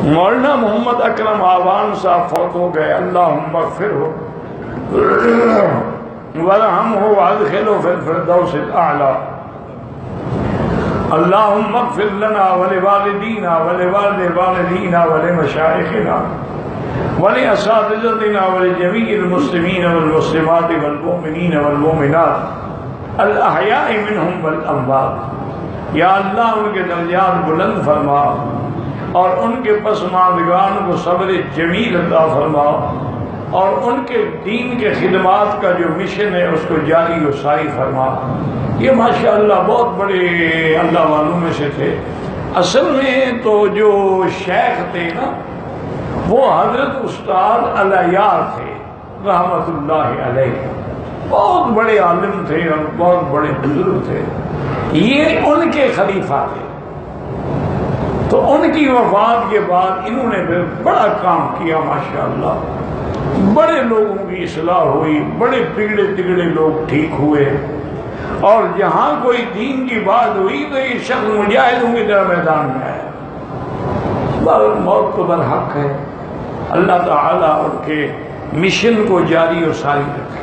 مولانا محمد اکرم آوان صاحب فوت ہو گئے، اللہم اغفرہ وارحمہ وادخلہ فی الفردوس الاعلی۔ اللہم اغفر لنا ولوالدینا ولوالد والدینا ولمشائخنا ولاساتذتنا ولجمیع المسلمین والمسلمات والمؤمنین والمؤمنات الاحیاء منہم والاموات۔ یا اللہ ان کے درجات بلند فرما اور ان کے پسماندگان کو صبر جمیل عطا فرما، اور ان کے دین کے خدمات کا جو مشن ہے اس کو جاری و ساری فرما۔ یہ ماشاءاللہ بہت بڑے اللہ والوں میں سے تھے۔ اصل میں تو جو شیخ تھے نا وہ حضرت استاد علیار تھے رحمت اللہ علیہ، بہت بڑے عالم تھے اور بہت بڑے بزرگ تھے، یہ ان کے خلیفہ تھے۔ تو ان کی وفات کے بعد انہوں نے پھر بڑا کام کیا ماشاءاللہ، بڑے لوگوں کی اصلاح ہوئی، بڑے بگڑے تگڑے لوگ ٹھیک ہوئے، اور جہاں کوئی دین کی بات ہوئی تو یہ شخص مجاہدوں کی طرح میدان میں آیا۔ موت تو برحق ہے، اللہ تعالیٰ ان کے مشن کو جاری و ساری رکھے۔